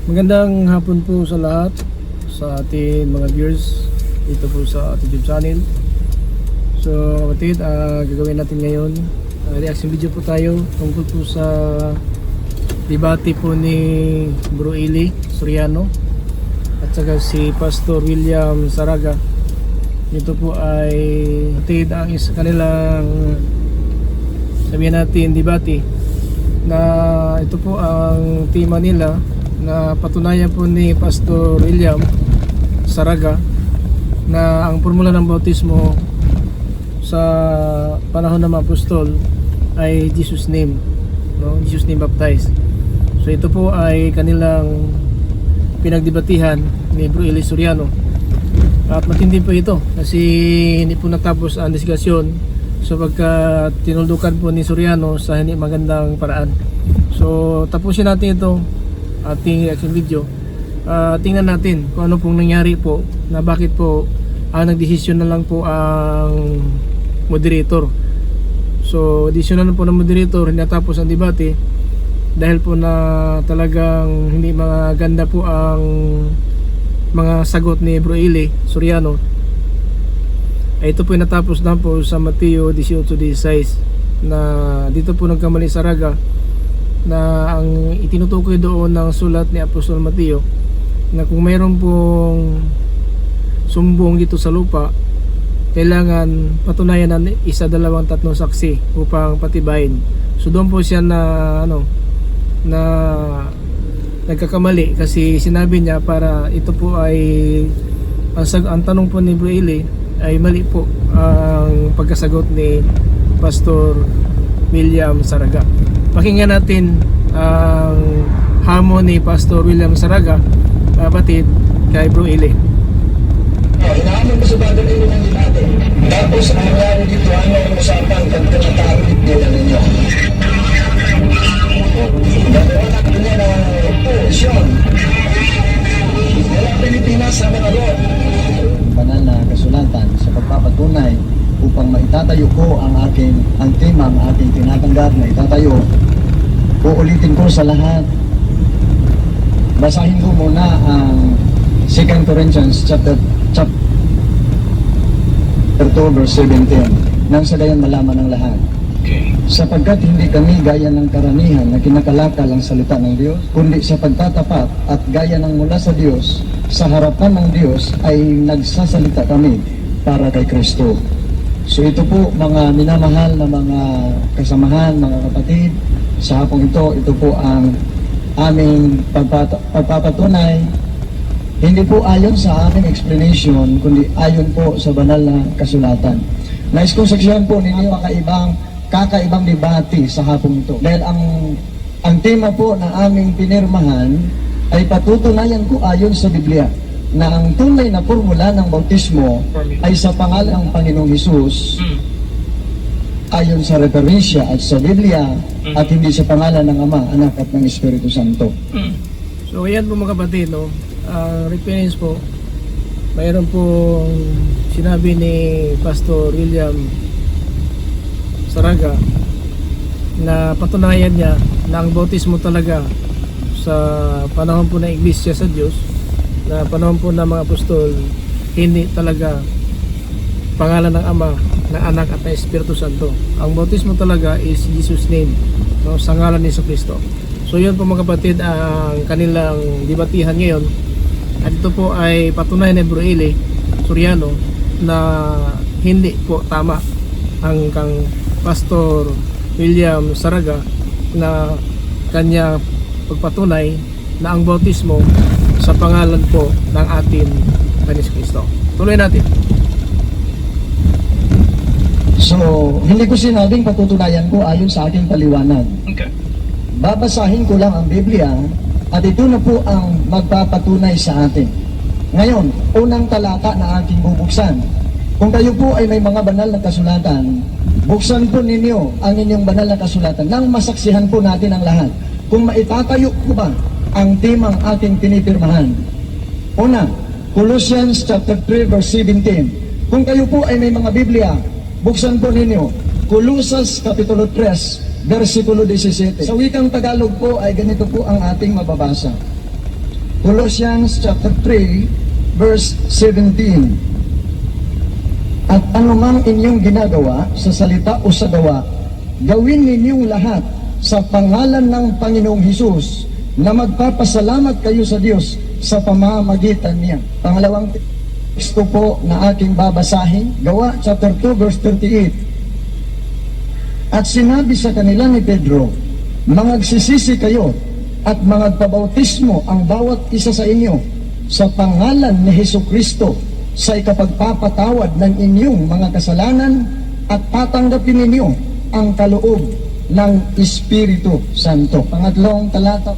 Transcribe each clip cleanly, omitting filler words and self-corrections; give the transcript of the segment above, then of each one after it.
Magandang hapon po sa lahat, sa ating mga viewers dito po sa ating YouTube channel. So kapatid, gagawin natin ngayon reaction video po tayo tungkol po sa debate po ni Bro Eli Soriano at saka si Pastor William Saraga. Ito po ay kapatid, ang isa kanilang sabihin natin debate na ito po ang tema nila, na patunayan po ni Pastor William Saraga na ang formula ng bautismo sa panahon ng mga apostol ay Jesus name, no? Jesus name baptized. So ito po ay kanilang pinagdebatihan ni Bro Eli Soriano, at matindi po ito kasi hindi po natapos ang diskusyon sapagkat tinuldukan po ni Soriano sa hindi magandang paraan. So tapusin natin ito ating reaction video. Tingnan natin kung ano pong nangyari po, na bakit po nagdesisyon na lang po ang moderator. So desisyon na po ng moderator, hindi natapos ang debate dahil po na talagang hindi maganda po ang mga sagot ni Bro Eli Soriano. Ito po yung natapos na po sa Mateo 18:16, na dito po nagkamali Saraga, na ang itinutukoy doon ng sulat ni Apostol Mateo na kung mayroon pong sumbong dito sa lupa, kailangan patunayan ng isa, dalawang, tatlong saksi upang patibayin. So doon po siya na na nagkakamali, kasi sinabi niya para ito po ay ang tanong po ni Bro Eli ay mali po ang pagkasagot ni Pastor William Saraga. Pakinggan natin ang hamon ni Pastor William Saraga, kapatid, kay Bro Eli. Inaamon ko sa bagay nyo ng natin. Tapos ang nangyari dito, ano ang usapan kung tinatawid nila ninyo? Nagawanak niya ng posisyon. Wala Pilipinas sa mga doon. Banal na kasulatan sa pagpapatunay upang maitatayo ko ang tema, ang aking tinatanggap na itatayo. Uulitin ko sa lahat. Basahin ko muna ang 2 Corinthians chapter 2 verse 17, nang sa gayon malaman ng lahat. Sapagkat hindi kami gaya ng karamihan na kinakalakal ang salita ng Diyos, kundi sa pagtatapat at gaya ng mula sa Diyos, sa harapan ng Diyos ay nagsasalita kami para kay Kristo. So ito po mga minamahal na mga kasamahan, mga kapatid, sa hapong ito po ang aming pagpapatunay, hindi po ayon sa aming explanation, kundi ayon po sa banal na kasulatan. Nais kong saksihan po ninyo kakaibang debate sa hapong ito. Dahil ang tema po na aming pinirmahan ay patutunayan ko ayon sa Biblia na ang tunay na formula ng bautismo ay sa pangalan ng Panginoong Hesus, ayon sa referensya at sa Biblia, at hindi sa pangalan ng Ama, Anak at ng Espiritu Santo. So ayan po mga kapatid, no? Reference po, mayroon pong sinabi ni Pastor William Saraga na patunayan niya na ang bautismo talaga sa panahon po ng Iglesia sa Diyos, na panahon po ng mga apostol, hindi talaga pangalan ng Ama, ng Anak at ng Espiritu Santo. Ang bautismo talaga is Jesus name, no? Sa ngalan ni Jesucristo. So yun po mga kapatid ang kanilang debatihan ngayon, at ito po ay patunayan ni Bro Eli Soriano na hindi po tama ang kang Pastor William Saraga na kanya pagpatunay na ang bautismo sa pangalan po ng ating Panginoon Kristo. Tuloy natin. So, hindi ko sinabing patutunayan ko ayon sa aking paliwanag. Okay. Babasahin ko lang ang Biblia at ito na po ang magpapatunay sa atin. Ngayon, unang talata na aking bubuksan. Kung kayo po ay may mga banal na kasulatan, buksan po ninyo ang inyong banal na kasulatan nang masaksihan po natin ang lahat. Kung maitatayo po ba ang temang ating pinipirmahan. Una, Colossians chapter 3 verse 17. Kung kayo po ay may mga Biblia, buksan po ninyo Colosas kapitulo 3 versikulo 17. Sa wikang Tagalog po ay ganito po ang ating mababasa. Colossians chapter 3, verse 17. At anumang inyong ginagawa sa salita o sa gawa, gawin ninyong lahat sa pangalan ng Panginoong Hesus na magpapasalamat kayo sa Diyos sa pamamagitan niya. Pangalawang teksto po na aking babasahin, Gawa chapter 2 verse 38. At sinabi sa kanila ni Pedro, mangagsisisi kayo at mangagpabautismo ang bawat isa sa inyo sa pangalan ni Hesukristo sa ikapagpapatawad ng inyong mga kasalanan at tatanggapin ninyo ang kaloob ng Espiritu Santo. Pangatlong talata,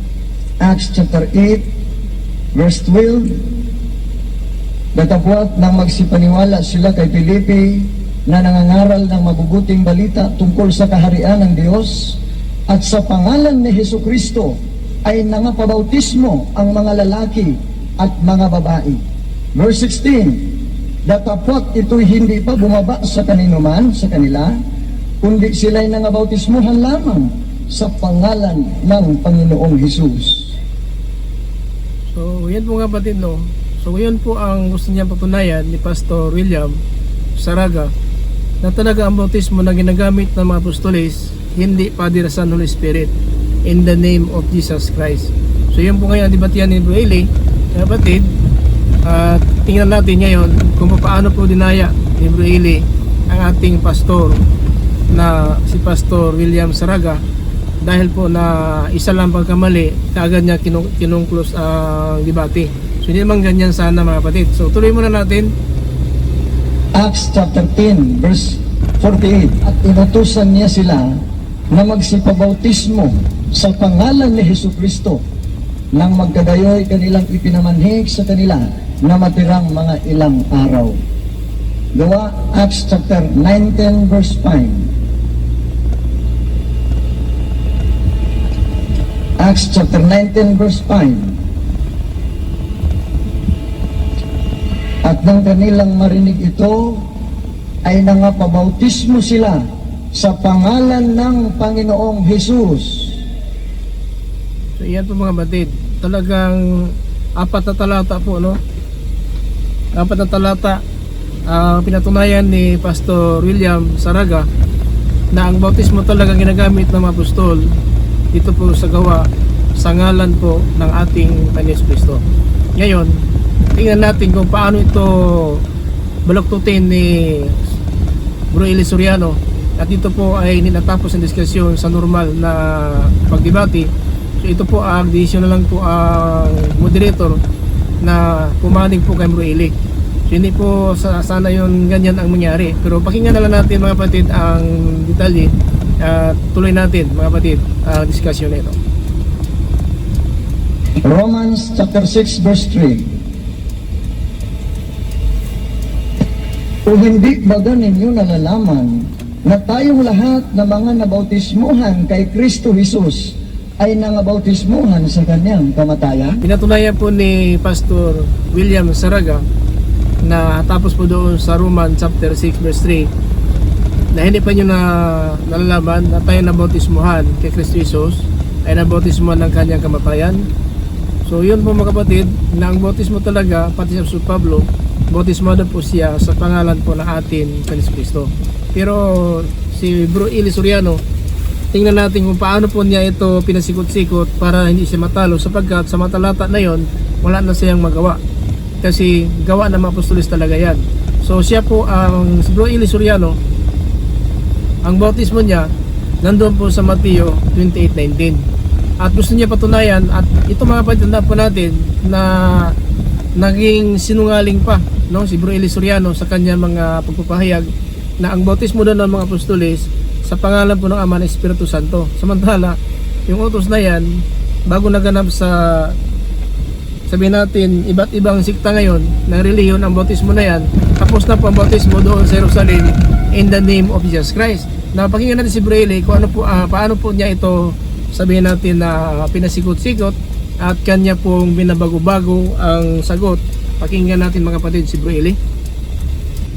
Acts chapter 8, verse 12. Datapwat nang magsipaniwala sila kay Filipe na nangangaral ng mabubuting balita tungkol sa kaharian ng Diyos, at sa pangalan ni Hesukristo ay nangapabautismo ang mga lalaki at mga babae. Verse 16, datapwat ito'y hindi pa bumaba sa kaninuman sa kanila, kundi sila'y nangabautismuhan lamang sa pangalan ng Panginoong Hesus. So, yan po nga batid, no? So, yun po ang gusto niya patunayan ni Pastor William Saraga, na talaga ang bautismo na ginagamit ng mga apostoles, hindi Padre, Son, Holy Spirit, in the name of Jesus Christ. So, yun po ngayon ang debatihan ni Bro Eli, kapatid. At tingnan natin ngayon kung paano po dinaya ni Bro Eli ang ating pastor na si Pastor William Saraga, dahil po na isa lang pagkamali kaagad niya kinongklose ang debate. So hindi naman ganyan sana mga kapatid. So tuloy muna natin. Acts chapter 10 verse 48. At inutusan niya sila na magsipabautismo sa pangalan ni Hesukristo, nang magkagayoy kanilang ipinamanhig sa kanila na matirang mga ilang araw. Gawa, Acts chapter 19 verse 5. Acts chapter 19 verse 5. At nang kanilang marinig ito, ay nangapabautismo sila sa pangalan ng Panginoong Hesus. So yan po mga batid. Talagang apat na talata po, no? Apat na talata pinatunayan ni Pastor William Saraga na ang bautismo talagang ginagamit ng mga apostol dito po sa gawa sa ngalan po ng ating Panginoong Kristo. Ngayon, tingnan natin kung paano ito baluktutin ni Bro Eli Soriano, at ito po ay ninatapos ang diskusyon sa normal na pagdebate. So ito po ang desisyon na lang po ang moderator na pumanig po kay Bro Eli. So hindi po sana yun ganyan ang mangyari, pero pakinggan na lang natin mga kapatid ang detalye at tuloy natin mga kapatid ang diskusyon na ito. Romans chapter 6 verse 3. O hindi baga ninyo nalalaman na tayong lahat na mga nabautismuhan kay Kristo Jesus ay nangabautismuhan sa kanyang kamatayan? Pinatunayan po ni Pastor William Saraga na tapos po doon sa Roman chapter 6 verse 3 na hindi pa nyo na nalalaman na tayo nabautismuhan kay Kristo Jesus ay nabautismuhan ng kanyang kamatayan. So yun po mga kapatid, na ang bautismo talaga, pati sa Pablo, bautismado po siya sa pangalan po ng ating Kristo. Pero si Bro Eli Soriano, tingnan natin kung paano po niya ito pinasikot-sikot para hindi siya matalo, sapagkat sa matalata na yon wala na siyang magawa, kasi gawa ng mga apostolis talaga yan. So siya po si Bro Eli Soriano, ang bautismo niya nandoon po sa Mateo 28:19, at gusto niya patunayan, at ito mga patanda po natin na naging sinungaling pa, no, si Bro Eli Soriano sa kanya mga pagpapahayag na ang bautismo doon ng mga apostolis sa pangalan po ng Ama ng Espiritu Santo. Samantala yung utos na yan, bago naganap sa, sabihin natin, iba't ibang sikta ngayon ng reliyon, ang bautismo na yan, tapos na po ang bautismo doon sa Jerusalem in the name of Jesus Christ. Napakinggan natin si Bro Eli kung ano po, paano po niya ito, sabihin natin, na pinasikot-sikot at kanya pong binabago-bago ang sagot. Pakinggan natin mga kapatid si Bro Eli.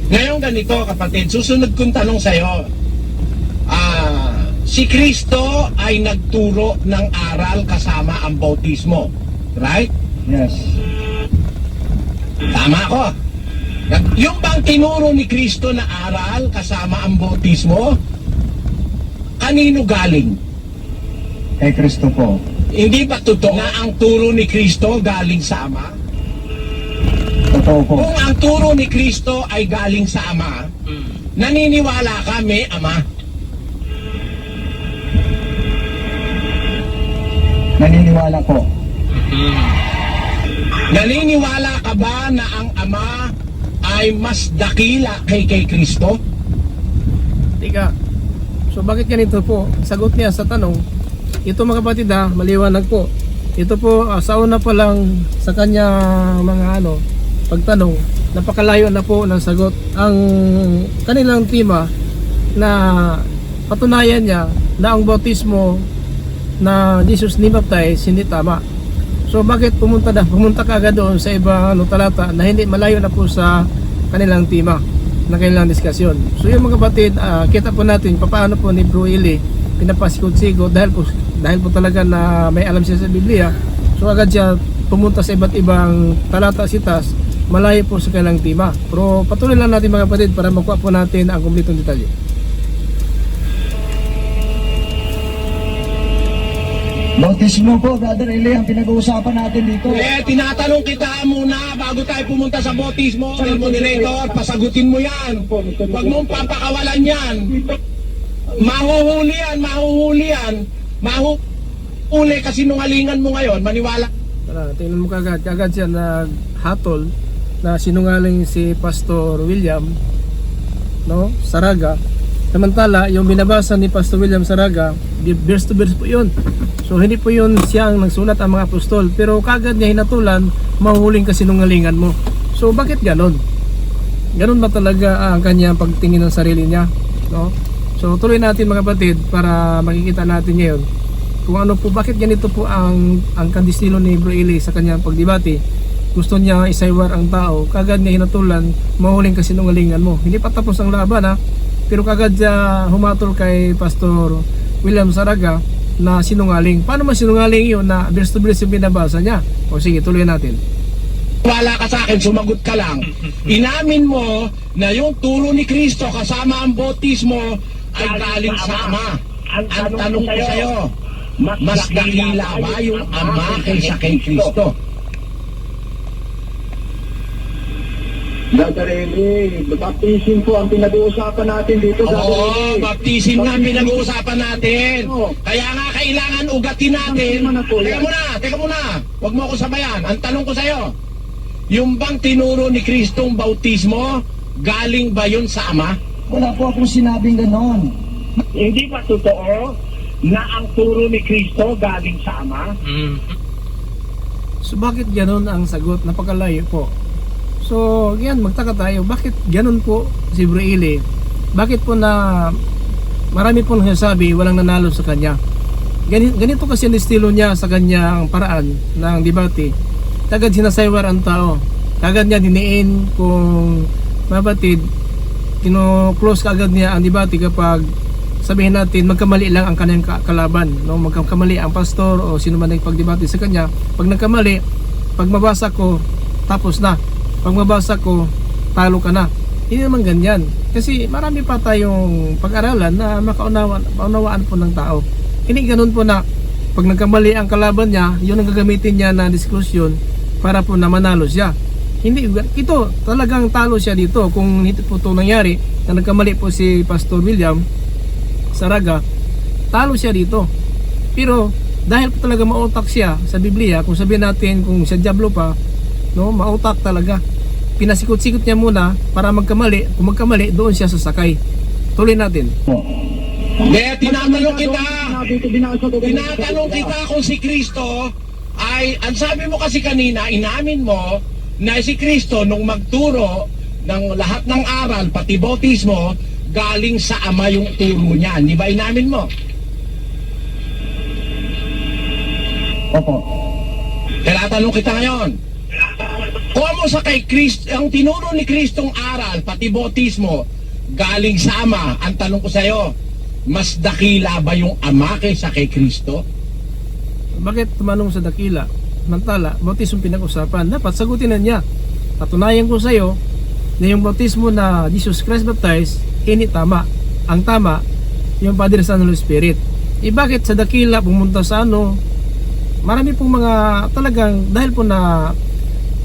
Ngayon ganito kapatid, susunod kong tanong sa'yo. Si Kristo ay nagturo ng aral kasama ang bautismo. Right? Yes. Tama ko. Yung bang tinuro ni Kristo na aral kasama ang bautismo, kanino galing? Kay Kristo po. Hindi ba totoo na ang turo ni Kristo galing sa Ama? Totoo po. Kung ang turo ni Kristo ay galing sa Ama, naniniwala ka may Ama? Naniniwala po. Naniniwala ka ba na ang Ama ay mas dakila kay Kristo? Tika. So bakit ganito po? Sagot niya sa tanong, ito mga kapatid maliwanag po. Ito po sa una pa lang sa kanya mga pagtanong, napakalayo na po ng sagot. Ang kanilang tema na patunayan niya na ang bautismo na Jesus ni baptize hindi tama. So bakit pumunta ka agad doon sa ibang talata na hindi malayo na po sa kanilang tema na kanilang diskusyon. So yung mga kapatid, kita po natin paano po ni Bro Eli pinapasikot-sikot dahil po talaga na may alam siya sa Biblia. So agad siya pumunta sa iba't ibang talata sitas, malayo po sa kanilang tema. Pero patuloy lang natin mga kapatid para makuha po natin ang kumpletong detalye. Bautismo po, Brother Eli, ang pinag-uusapan natin dito. Tinatanong kita muna bago tayo pumunta sa bautismo. Moderator, pasagutin mo yan. Huwag mong papakawalan yan. Mahuhuli yan. Mahuhuli kasi nungalingan mo ngayon. Maniwala. Tara, tingnan mo kagad siya naghatol na sinungaling si Pastor William Saraga. Samantala, yung binabasa ni Pastor William Saraga, verse to verse po yun. So hindi po yun siyang nagsulat ang mga apostol, pero kagad niya hinatulan, mahuhuling kasinungalingan mo. So bakit ganon? Ganon ba talaga ang kanyang pagtingin ng sarili niya? So tuloy natin mga kapatid para makikita natin ngayon kung ano po, bakit ganito po ang kandistilo ni Bro Eli sa kanyang pagdebate. Gusto niya isaywar ang tao, kagad niya hinatulan, mahuhuling kasinungalingan mo. Hindi pa tapos ang laban pero kagad siya humatol kay Pastor William Saraga na sinungaling. Paano man sinungaling yun na verse to verse yung binabasa niya? O sige, tuloy natin. Wala ka sa akin, sumagot ka lang. Inamin mo na yung turo ni Kristo kasama ang bautismo ay galing sa Ama. Ang tanong ko sa'yo, mas dakila ba yung Ama kaysa kay Kristo? Brother Eli, baptism po ang pinag-uusapan natin dito. Oo, baptism nga ang pinag-uusapan natin. Kaya nga kailangan ugatin natin. Teka muna. Huwag mo ako sabayan. Ang tanong ko sa'yo, yung bang tinuro ni Kristong bautismo, galing ba yun sa Ama? Wala po akong sinabing ganon. Hindi ba totoo na ang turo ni Kristo galing sa Ama? So bakit ganon ang sagot? Napakalayo po. So yan, magtaka tayo, bakit ganon po si Bro Eli? Bakit po na marami po nagsasabi walang nanalo sa kanya? Ganito kasi ang estilo niya sa kanyang paraan ng debate. Kagad sinasaywar ang tao, kagad niya diniin kung mabatid, kino-close kagad niya ang debate kapag sabihin natin magkamali lang ang kanyang kalaban, magkamali ang pastor o sino man nagpagdebate sa kanya. Pag nagkamali, pag mabasa ko, tapos na. Pag mabasa ko, talo ka na. Hindi naman ganyan. Kasi marami pa tayong pag-aralan na makaunawaan po ng tao. Hindi ganun po na pag nagkamali ang kalaban niya, yun ang gagamitin niya na diskusyon para po na manalo siya. Hindi, ito talagang talo siya dito. Kung hindi po ito nangyari, na nagkamali po si Pastor William Saraga, talo siya dito. Pero dahil po talaga mautak siya sa Biblia, kung sabihin natin kung siya diablo pa, mautak talaga. Pinasikot-sikot niya muna para magkamali. Kung magkamali, doon siya sasakay. Tuloy natin. Tinatanong kita kung si Kristo ay, ang sabi mo kasi kanina, inamin mo na si Kristo nung magturo ng lahat ng aral, pati bautismo, galing sa Ama yung turo niya. Di ba inamin mo? Opo. Tinatanong kita ngayon. Kung mo sa kay Kristo, ang tinuro ni Kristong aral, pati bautismo, galing sa Ama, ang tanong ko sa'yo, mas dakila ba yung Ama kaysa kay Kristo? Bakit tumanong sa dakila? Mantala, bautismo pinag-usapan. Dapat sagutin na niya. Patunayan ko sa iyo na yung bautismo na Jesus Christ baptized, hindi tama. Ang tama, yung Father, Son, Holy Spirit. Bakit sa dakila pumunta sa marami pong mga talagang, dahil po na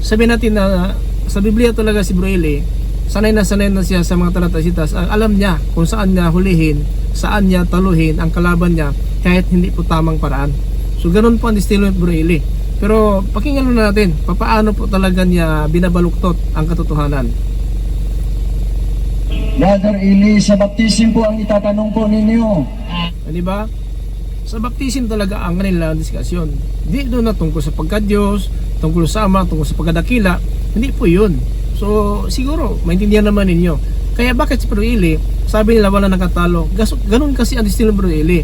sabihin natin na sa Biblia talaga si Bro Eli, sanay na siya sa mga talatasitas. Alam niya kung saan niya hulihin, saan niya taluhin ang kalaban niya kahit hindi po tamang paraan. So ganun po ang estilo ni Bro Eli. Pero pakinggan na natin paano po talaga niya binabaluktot ang katotohanan. Brother Eli, sa baptism po ang itatanong po ninyo. Di ba? Sa baptism talaga ang kanilang diskusyon. Di doon na tungkol sa pagka-Diyos, tungkol sa Ama, tungkol sa pagkadakila. Hindi po yun. So siguro maintindihan naman ninyo. Kaya bakit si Bro Eli, sabi nila wala nakatalo. Ganun kasi ang estilo ni Bro Eli.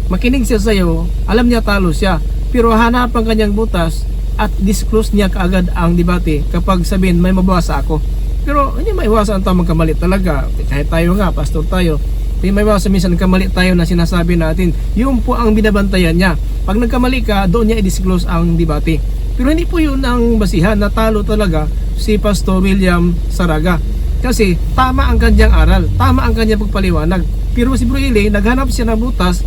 Makinig siya sa iyo, alam niya talo siya, pero hanap ang kanyang butas at disclose niya kaagad ang debate kapag sabihin may mabasa ako. Pero hindi maiwasan ang tamang kamali talaga. Kahit tayo nga, pastor tayo, hindi maiwasan minsan kamali tayo na sinasabi natin. Yun po ang binabantayan niya. Pag nagkamali ka, doon niya i-disclose ang debate. Pero hindi po yun ang basihan. Natalo talaga si Pastor William Saraga. Kasi tama ang kanyang aral, tama ang kanyang pagpaliwanag. Pero si Bro Eli, naghanap siya ng butas,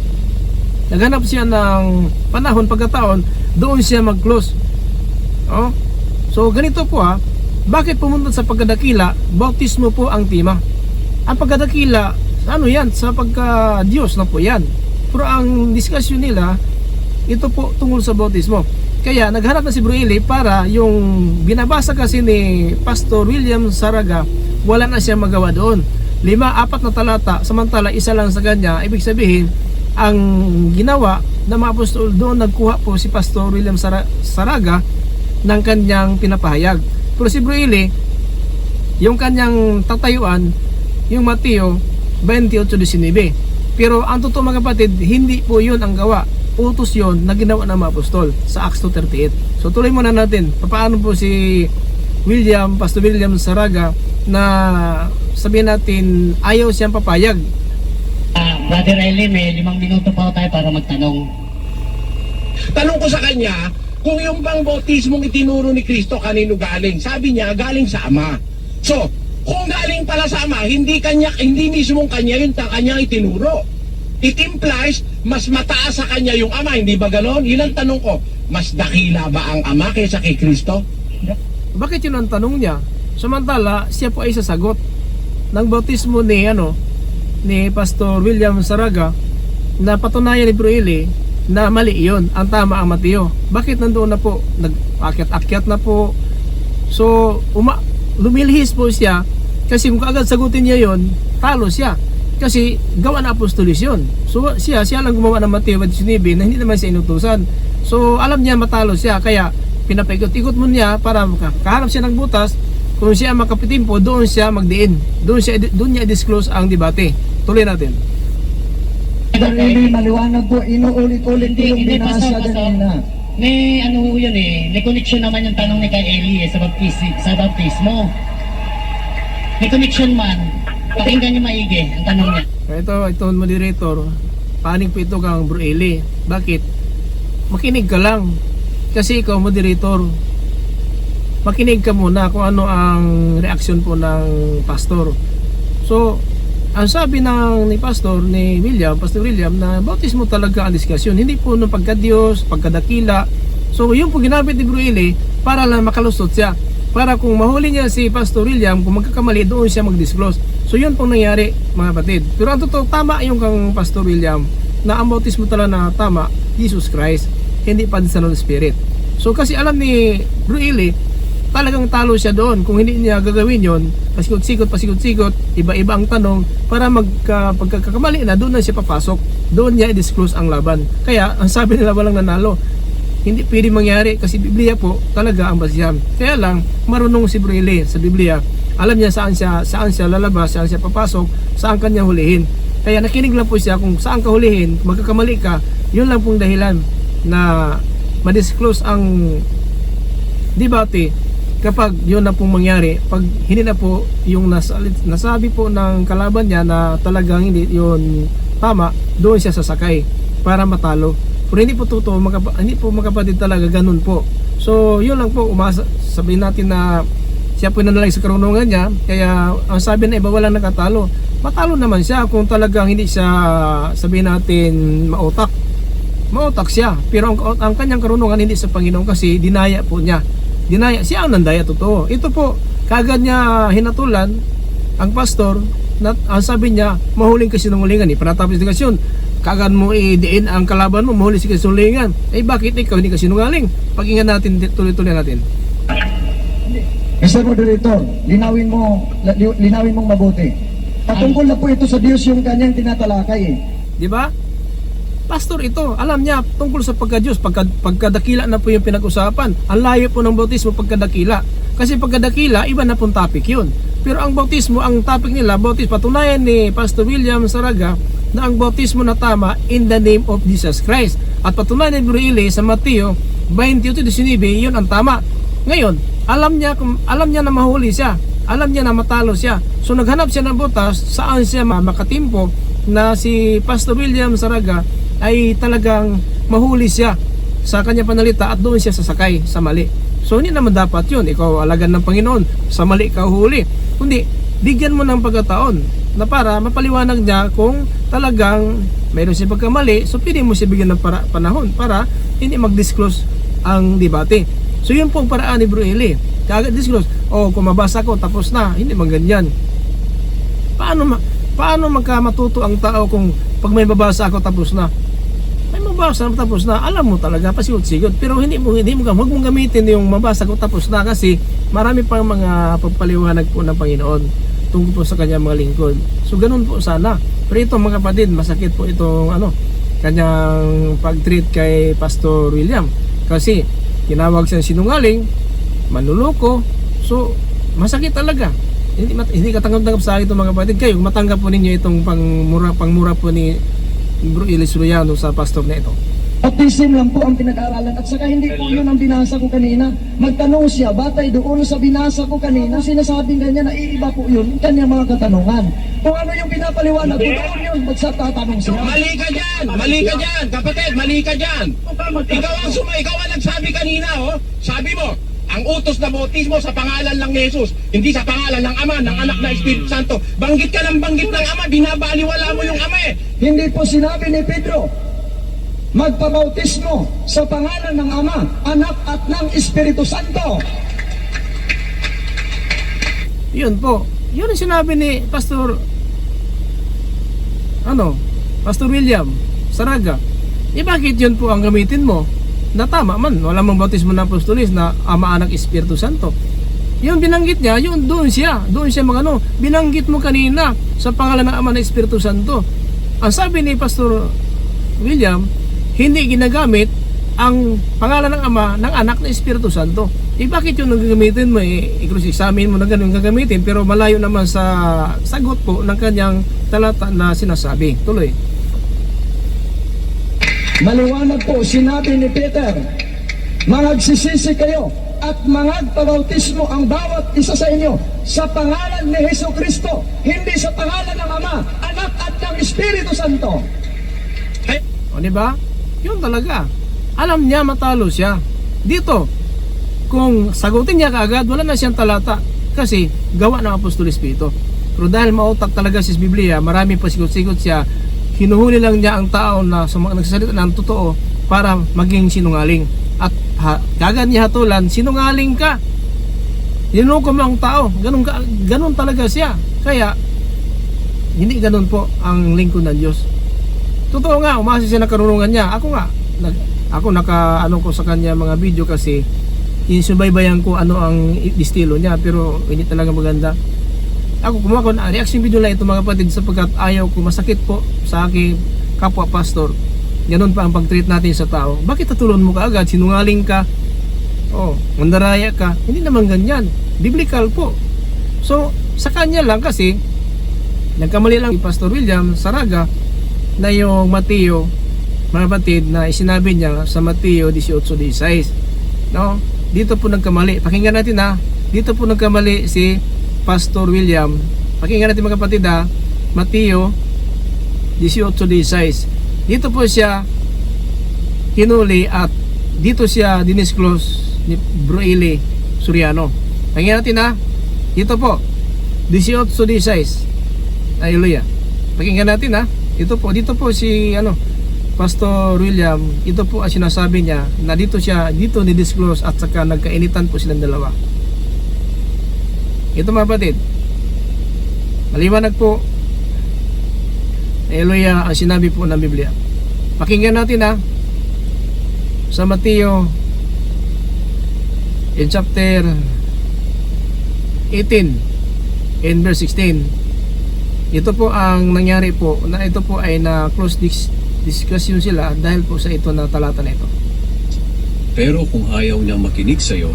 naghanap siya ng panahon, pagkataon, doon siya mag-close. So ganito po bakit pumunta sa pagkadakila, bautismo po ang tema. Ang pagkadakila, yan, sa pagka-Diyos na po yan. Pero ang diskusyon nila, ito po tungkol sa bautismo. Kaya naghanap na si Bro Eli para yung binabasa kasi ni Pastor William Saraga, wala na siya magawa doon. 5-4 na talata, samantala isa lang sa kanya. Ibig sabihin, ang ginawa ng mga apostol doon, nagkuha po si Pastor William Saraga ng kanyang pinapahayag. Pero si Bro Eli, yung kanyang tatayuan, yung Mateo 28:19. Pero ang totoo mga kapatid, hindi po yun ang gawa. Utos yun na ginawa ng mga apostol sa Acts 2:38. So tuloy muna natin, paano po si Pastor William Saraga na sabihin natin ayaw siyang papayag. Brother Eli, may 5 minuto pa tayo para magtanong. Tanong ko sa kanya, kung yung bang bautismong itinuro ni Kristo kanino galing? Sabi niya, galing sa Ama. So, kung galing pala sa Ama, hindi mismong kanya yung kanyang itinuro. It implies, mas mataas sa kanya yung Ama, hindi ba ganon? Yun ang tanong ko, mas dakila ba ang Ama kaysa kay Kristo? Bakit yun ang tanong niya? Samantala, siya po ay sasagot ng bautismo ni Pastor William Saraga na patunayan ni Bro Eli na mali yun, ang tama ang Mateo. Bakit nandoon na po? Nag-akyat na po. So, lumilhis po siya kasi kung kaagad sagutin niya yon, talo siya. Kasi gawa na apostolis yun. So, siya lang gumawa ng Mateo 19 na hindi naman siya inutusan. So, alam niya matalo siya, kaya pinapaikot-ikot mo niya para makahanap siya ng butas. Kung siya makapitimpo, doon siya magdiin. Doon niya i-disclose ang debate. Tuloy natin. Brother Eli, maliwanag po, inuulit-ulit po yung binasa kanina. May yun may connection naman yung tanong ni kay Eli sa baptismo. May connection man. Pakinggan niyo maigi ang tanong niya. Ito moderator, panig po ito kang Bro Eli. Bakit? Makinig ka lang. Kasi ikaw moderator, makinig ka muna kung ano ang reaksyon po ng pastor. So, ang sabi ni Pastor William na bautismo talaga ang diskusyon, hindi po ng pagka-Diyos, pagkadakila. So yun po ginamit ni Bro Eli para lang makalusot siya, para kung mahuli niya si Pastor William, kung magkakamali, doon siya mag-disclose. So yun po nangyari mga kapatid. Pero ang totoo, tama yung kang Pastor William na ang bautismo talaga na tama, Jesus Christ, hindi pa din sa Holy Spirit. So kasi alam ni Bro Eli, talagang talo siya doon. Kung hindi niya gagawin yon, pasikot-sikot, iba-iba ang tanong, para pagkakamali na, doon na siya papasok. Doon niya i-disclose ang laban. Kaya, ang sabi nila walang nanalo. Hindi pwede mangyari kasi Biblia po talaga ang basihan. Kaya lang, marunong si Bro Eli sa Biblia. Alam niya saan siya lalabas, saan siya papasok, saan kanya hulihin. Kaya nakinig lang po siya kung saan ka hulihin, magkakamali ka, yun lang pong dahilan na ma-disclose ang debate. Kapag yun na pong mangyari, pag hindi na po yung nasabi po ng kalaban niya na talagang hindi yun tama, doon siya sasakay para matalo. Pero hindi po totoo, hindi po magkapatid talaga ganun po. So yun lang po, sabihin natin na siya po nanalay sa karunungan niya, kaya ang sabi na iba walang nakatalo. Matalo naman siya kung talagang hindi siya, sabihin natin, mautak siya. Pero ang kanyang karunungan hindi sa Panginoon kasi dinaya po niya. Dinaya siya ang nandaya, totoo. Ito po, kagad niya hinatulan ang pastor na ang sabi niya, mahuling kasinungalingan. Panatapos ng kasyon, kagad mo idiin ang kalaban mo, mahuli si kasinungalingan. Bakit ikaw hindi kasinungaling? Pag-ingat natin, tuloy-tuloy natin. Mr. Moderator, linawin mong mabuti. Patungkol na po ito sa Diyos yung kanyang tinatalakay eh. Di ba? Pastor ito, alam niya tungkol sa pagka-Diyos, pagkadakila na po yung pinag-usapan. Ang layo po ng bautismo pagkadakila. Kasi pagkadakila, iba na pong topic yun. Pero ang bautismo, ang topic nila, patunayan ni Pastor William Saraga na ang bautismo na tama in the name of Jesus Christ. At patunayan ni Brunilli sa Mateo 28:19, yun ang tama. Ngayon, alam niya na mahuli siya. Alam niya na matalo siya. So naghanap siya ng butas saan siya makatimpo na si Pastor William Saraga ay talagang mahuli siya sa kanya panalita at doon siya sasakay sa mali. So hindi naman dapat yun. Ikaw alagan ng Panginoon, sa mali ka huli. Kundi bigyan mo ng pagkataon na para mapaliwanag niya kung talagang mayroon siya pagkamali. So pwede mo siya bigyan ng panahon para hindi mag-disclose ang debate. So yun po ang paraan ni Brunilli. Kagad disclose, kung mabasa ko tapos na, hindi man ganyan. Paano matuto ang tao kung pag may mabasa ako tapos na? May mabasa tapos na, alam mo talaga, pasigot-sigot. Pero huwag mong gamitin yung mabasa ko tapos na kasi marami pang mga pagpaliwanag po ng Panginoon tungkol po sa kanyang mga lingkod. So ganun po sana. Pero ito mga kapatid, masakit po itong kanyang pag-treat kay Pastor William. Kasi tinawag siyang sinungaling, manluloko. So masakit talaga. Hindi katanggap-tanggap sa akin itong mga kapatid. Kayo matanggap po ninyo itong pangmura po ni Bro Ilis Royano sa pastor na ito. Baptism lang po ang pinag-aralan at saka hindi po yun ang binasa ko kanina. Magtanong siya, batay doon sa binasa ko kanina, sinasabing kanya na iiba po yun, kanyang mga katanungan. Kung ano yung pinapaliwanag ko, doon yun, magsatanong siya. Mali ka dyan, kapatid, mali ka dyan. Ikaw ang nagsabi kanina, sabi mo, ang utos na bautismo sa pangalan lang ni Jesus, hindi sa pangalan ng Ama, ng Anak na Espiritu Santo. Banggit ka ng Ama, binabaliwala mo yung Ama eh. Hindi po sinabi ni Pedro, magpabautismo sa pangalan ng Ama, Anak at ng Espiritu Santo. Yun po. Yun ang sinabi ni Pastor William Saraga. Bakit yun po ang gamitin mo? Na tama man, wala mang bautismo ng apostolis na Ama, Anak, Espiritu Santo. Yung binanggit niya, yun doon siya binanggit mo kanina sa pangalan ng Ama, ng Espiritu Santo. Ang sabi ni Pastor William, hindi ginagamit ang pangalan ng Ama, ng Anak, ng Espiritu Santo. Bakit yun ang gagamitin mo? I-cross-examine mo na ganun gagamitin, pero malayo naman sa sagot po ng kanyang talata na sinasabi. Tuloy. Maliwanag po, sinabi ni Peter, magsisisi kayo at magpabautismo ang bawat isa sa inyo sa pangalan ni Jesucristo, hindi sa pangalan ng Ama, Anak at ng Espiritu Santo. Diba? Yun talaga. Alam niya matalo siya. Dito, kung sagutin niya kaagad, wala na siyang talata kasi gawa ng Apostol Espiritu. Pero dahil mautak talaga sa Biblia, marami pa sigot-sigot siya, hinuhuli lang niya ang tao na nagsasalita ng totoo para maging sinungaling. At kagad niya hatulan, sinungaling ka. Ninuko mo ang tao. Ganun talaga siya. Kaya, hindi ganun po ang lingkod ng Diyos. Totoo nga, umasa siya ng karunungan niya. Ako naka-ano ko sa kanya mga video kasi sinubaybayan ko ano ang estilo niya, pero hindi talaga maganda. Ako kumuha ko na reaction video lang ito mga kapatid sapagkat ayaw ko, masakit po sa aking kapwa pastor. Ganun pa ang pag-treat natin sa tao. Bakit tatulon mo ka agad? Sinungaling ka? Mandaraya ka? Hindi naman ganyan. Biblical po. So, sa kanya lang kasi nagkamali lang ni Pastor William Saraga na yung Mateo, mga kapatid, na isinabi niya sa Mateo 18:16. No? Dito po nagkamali. Pakinggan natin dito po nagkamali si Pastor William. Pakinggan natin mga kapatid Mateo 18:16. Dito po siya hinuli at dito siya dinisclose ni Bro Eli Soriano. Pakinggan natin ha. Ito po 18:16. Hallelujah. Pakinggan natin ha. Ito po, dito po si Pastor William, ito po ang sinasabi niya na dito ni-disclose at saka nagkainitan po silang dalawa. Ito mga kapatid, maliwanag po. Hallelujah ang sinabi po ng Biblia. Pakinggan natin ha. Sa Mateo in chapter 18 in verse 16. Ito po ang nangyari po, na ito po ay na close discussion sila dahil po sa ito na talata na ito. Pero kung ayaw niyang makinig sa iyo,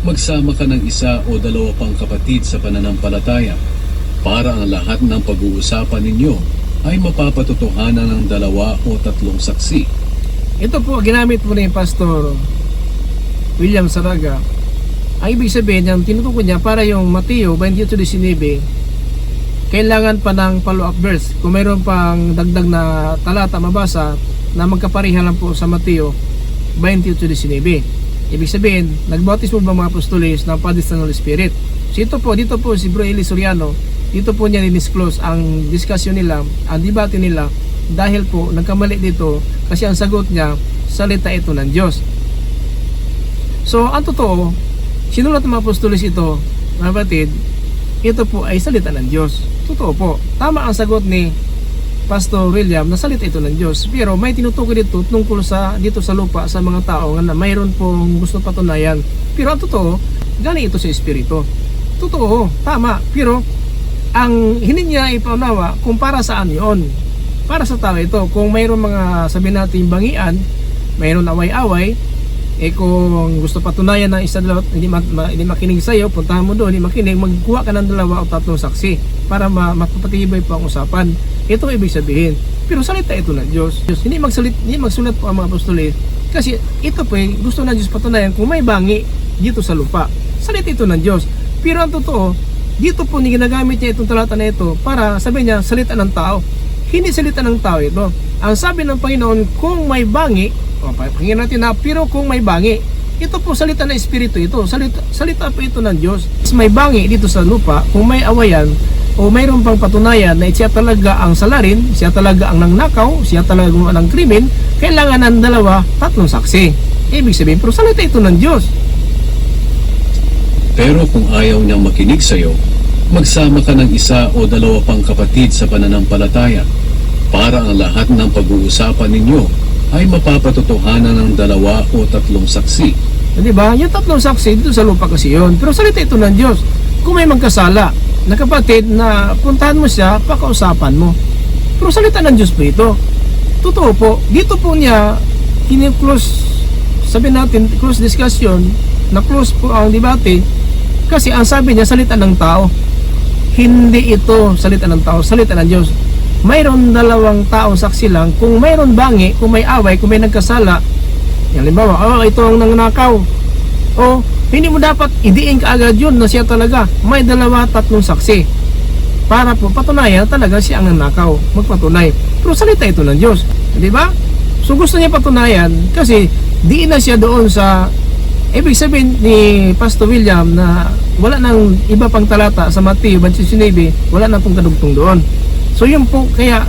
magsama ka ng isa o dalawa pang kapatid sa pananampalataya para ang lahat ng pag-uusapan ninyo ay mapapatotohanan ng 2 o 3 saksi. Ito po ginamit po ni Pastor William Saraga. Ang ibig sabihin niya, tinutukoy niya para yung Mateo 28:19, kailangan pa ng follow-up verse. Kung mayroon pang dagdag na talata mabasa na magkapareha lang po sa Mateo 28:19. Ibig sabihin, nagbautismo ba mga apostoles ng Padre, Son, Holy Spirit? So dito po si Bro Eli Soriano, dito po niya ni-disclose ang discussion nila, ang debate nila, dahil po nagkamali dito kasi ang sagot niya, salita ito ng Diyos. So ang totoo, sinulat ng mga apostoles ito, mga batid, ito po ay salita ng Diyos. Totoo po, tama ang sagot ni Pastor William na salita ito ng Diyos. Pero may tinutukoy dito tungkol dito sa lupa sa mga tao na mayroon pong gusto patunayan. Pero ang totoo, galing ito sa Espiritu. Totoo, tama. Pero ang hindi niya ipaunawa kung para saan yon. Para sa tao ito. Kung mayroon mga sabi natin bangian, mayroon away-away, kung gusto patunayan ng isa dalawa, hindi makinig sa iyo, puntahan mo doon, hindi makinig, magkuha ka ng 2 o 3 saksi para mapapatibay po ang usapan. Ito ang ibig sabihin. Pero salita ito ng Diyos. Hindi magsulat po ang mga apostoles kasi ito po gusto ng Diyos patunayan kung may bangi dito sa lupa. Salita ito ng Diyos. Pero ang totoo, dito po ginagamit niya itong talata na ito para sabihin niya salita ng tao. Hindi salita ng tao ito. Ang sabi ng Panginoon, kung may bangi, pakinggan natin na, pero kung may bangi, ito po salita ng Espiritu ito, salita po ito ng Diyos. May bangi dito sa lupa, kung may awayan o mayroon pang patunayan na siya talaga ang salarin, siya talaga ang nangnakaw, siya talaga ang krimen, kailangan ng 2, 3 saksi. Ibig sabihin, pero salita ito ng Diyos. Pero kung ayaw niyang makinig sa iyo, magsama ka ng isa o 2 pang kapatid sa pananampalataya para ang lahat ng pag-uusapan ninyo ay mapapatotohanan ng 2 o 3 saksi. Di ba? Yung 3 saksi dito sa lupa kasi yun. Pero salita ito ng Diyos. Kung may magkasala na kapatid na puntahan mo siya, pakausapan mo. Pero salita ng Diyos po ito. Totoo po. Dito po niya kini-close, sabi natin, close discussion, na close po ang debate kasi ang sabi niya salita ng tao. Hindi ito salita ng tao, salita ng Diyos. Mayroon 2 taong saksi lang. Kung mayroon bangi, kung may away, kung may nagkasala, halimbawa, ito ang nangnakaw, hindi mo dapat idiin kaagad yun na siya talaga. May 2, 3 saksi para po patunayan talaga siya ang nangnakaw, magpatunay. Pero salita ito ng Diyos, di ba? So gusto niya patunayan kasi diin na siya doon sa ibig sabihin ni Pastor William na wala nang iba pang talata sa Mateo 28:19, wala nang pong kadugtong doon. So yun po, kaya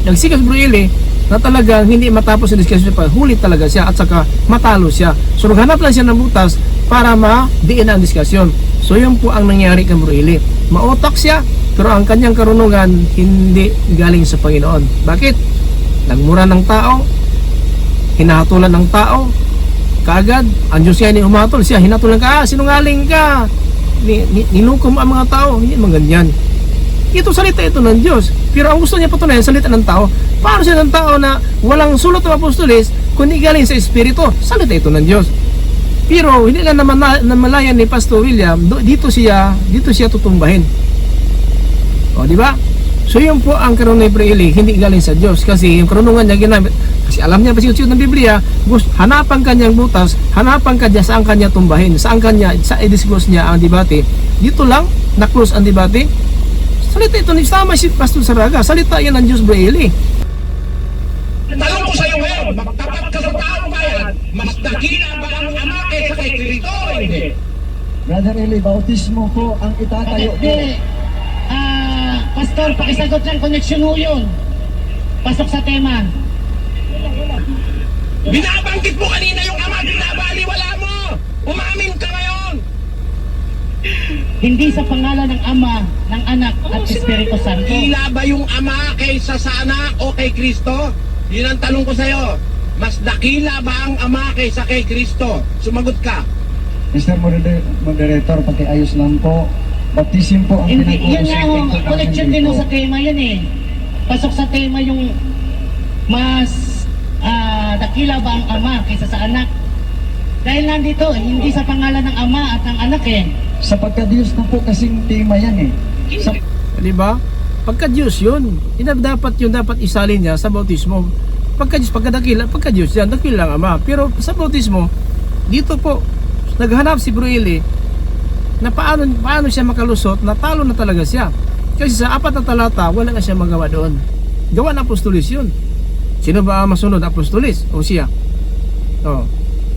nagsikas Bro Eli na talagang hindi matapos ang discussion pa, huli talaga siya at saka matalo siya. So naghanap lang siya ng butas para ma-diin ang discussion. So yun po ang nangyari kay Bro Eli. Mautak siya, pero ang kanyang karunungan hindi galing sa Panginoon. Bakit? Nagmura ng tao, hinahatulan ng tao, kaagad, ang Diyos yan humatol siya, hinatulan ka, sinungaling ka, nilukom ang mga tao, hindi man ganyan. Ito salita ito ng Diyos. Pero ang gusto niya patunayan, salita ng tao. Paano siya ng tao na walang sulat ng apostoles, kundi galing sa Espiritu? Salita ito ng Diyos. Pero hindi lang namalayan ni Pastor William, dito siya tutumbahin. O, di ba? So yun po ang karunungan ni Bro Eli, hindi galing sa Diyos. Kasi yung karunungan niya ginamit, kasi alam niya pasiut-siut ng Biblia, hanapan kanyang butas, hanapan kanya saan kanya tumbahin, sa i-disclose niya ang debate. Dito lang, na-close ang debate. Salita ito, sama si Pastor Saraga, salita yan ng Diyos, Bro Eli. Tanong ko sa iyo ngayon, magtapat ka sa taong bayan, mas dakila ba ang Ama kaysa kay Kristo o hindi? Brother Eli, bautismo po ang itatayo Hindi. Pastor, pakisagot lang, connection ho yun. Pasok sa tema. Binabanggit mo kanina yung ama, binabaliwala mo! Umamin ka ngayon! Hindi sa pangalan ng Ama, ng Anak at Espiritu Santo. Dakila ba yung ama kaysa sa anak o kay Kristo? Yun ang tanong ko sa'yo. Mas dakila ba ang ama kaysa kay Kristo? Sumagot ka. Mr. Moderator, pakiayos lang po. Baptism po ang Hindi, yun nga ho, pinag-uusapan po connection namin din ho dito. sa tema yan eh. Pasok sa tema yung mas dakila ba ang Ama kaysa sa Anak. Dahil nandito, hindi sa pangalan ng Ama at ng Anak eh. Sa pagka-Diyos na po kasing tema yan eh. Sa Di ba? Pagka-Diyos yun. Dapat yun dapat isalin niya sa bautismo. Pagka-Diyos, pagka-Diyos yan, dakila ang Ama. Pero sa bautismo, dito po, naghanap si Bro Eli na paano siya makalusot, natalo na talaga siya. Kasi sa 4 na talata, wala na siya magawa doon. Gawa ng apostolis yun. Sino ba ang masunod? Apostolis o siya?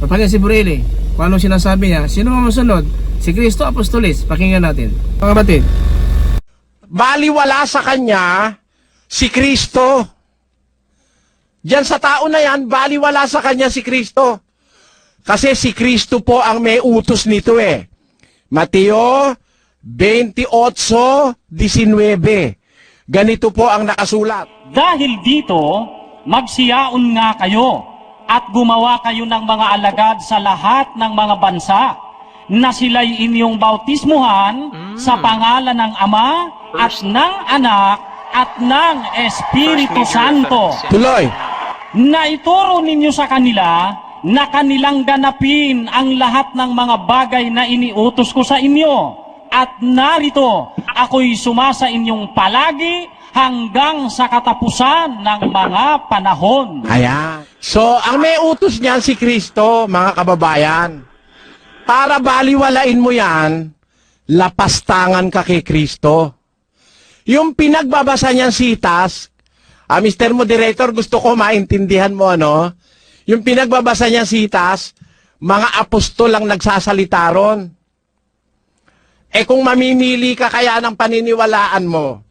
Papakinggan si Bro Eli. Kung anong sinasabi niya, sino ang masunod? Si Kristo, apostolis. Pakinggan natin. Mga kapatid, Baliwala sa kanya si Kristo. Diyan sa tao na yan, baliwala sa kanya si Kristo. Kasi si Kristo po ang may utos nito eh. Mateo 28:19. Ganito po ang nakasulat. Dahil dito, magsiyaon nga kayo at gumawa kayo ng mga alagad sa lahat ng mga bansa na sila'y inyong bautismuhan sa pangalan ng Ama at ng Anak at ng Espiritu Santo. Tuloy. Na ituro ninyo sa kanila na kanilang ganapin ang lahat ng mga bagay na iniutos ko sa inyo. At narito, ako'y sumasa inyong palagi hanggang sa katapusan ng mga panahon. Ayan. So, ang may utos niyan si Kristo, mga kababayan. Para baliwalain mo yan, lapastangan ka kay Kristo. Yung pinagbabasa niyang sitas, Mr. Moderator, gusto ko maintindihan mo, ano? Yung pinagbabasa niyang sitas, mga apostol lang nagsasalita ron. Eh kung mamimili ka kaya ng paniniwalaan mo,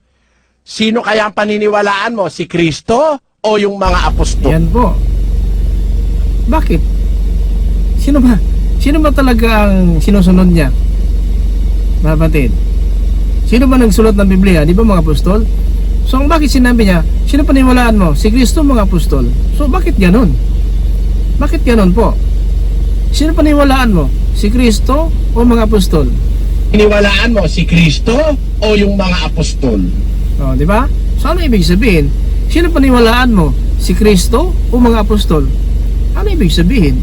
sino kaya ang paniniwalaan mo? Si Kristo o yung mga apostol? yan po. Bakit? Sino ba talaga ang sinusunod niya? Mga kapatid, sino ba nagsulat ng Biblia? Di ba mga apostol? So bakit sinabi niya, sino paniniwalaan mo? Si Kristo, mga apostol. So bakit ganon? Bakit ganon po? Sino paniniwalaan mo? Si Kristo o mga apostol? Paniniwalaan mo si Kristo o yung mga apostol? Di ba? So ano ibig sabihin? Sino paniniwalaan mo? Si Kristo o mga apostol? Ano ibig sabihin?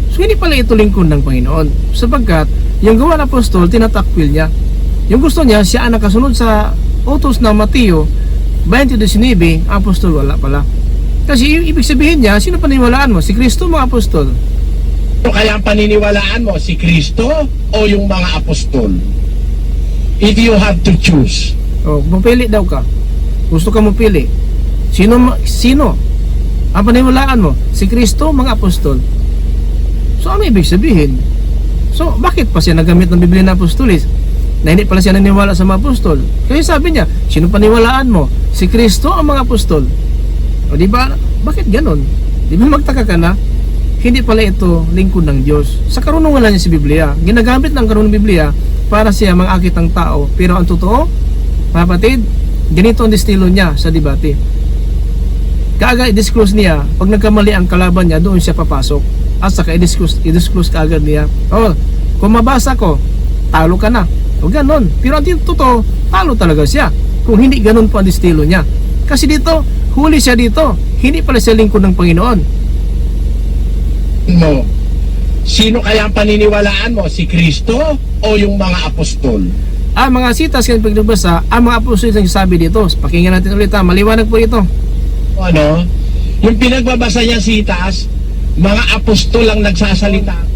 So hindi pala ito lingkod ng Panginoon, sapagkat yung gawa ng apostol, tinatakwil niya. Yung gusto niya, siya ang nakasunod sa utos ng Mateo 20:19, apostol wala pala. Kasi yung ibig sabihin niya, sino paniniwalaan mo? Si Kristo, mga apostol? Sino kaya ang paniniwalaan mo? Si Kristo o yung mga apostol? If you have to choose. Pumili daw ka. Gusto ka mo pili. Sino ang paniniwalaan mo? Si Kristo, mga apostol? So ano ibig sabihin? So bakit pa siya nagamit ng Biblia na apostolis? Na hindi pala siya naniniwala sa mga apostol. Kasi sabi niya, sino paniwalaan mo? Si Kristo o mga apostol? O di ba? Bakit ganon? Di ba magtaka ka na? Hindi pala ito lingkod ng Diyos. Sa karunungan lang niya si Biblia. Ginagamit ng karunungan ng Biblia para siya mangakit ng tao. Pero ang totoo, mga kapatid, ganito ang estilo niya sa debate. Kaagad i-disclose niya, pag nagkamali ang kalaban niya, doon siya papasok. At saka i-disclose kaagad niya, kung mabasa ko, talo ka na. O ganon. Pero ang totoo, talo talaga siya. Kung hindi ganon po ang estilo niya. Kasi dito, huli siya dito. Hindi pala siya lingkod ng Panginoon. Mo. Sino kaya ang paniniwalaan mo? Si Kristo o yung mga apostol? Ang mga sitas kaya pagbasa, ang mga apostol ang sabi dito. Pakinggan natin ulit, maliwanag po ito. Ano? Yung pinagbabasa niya sitas, mga apostol lang nagsasalita.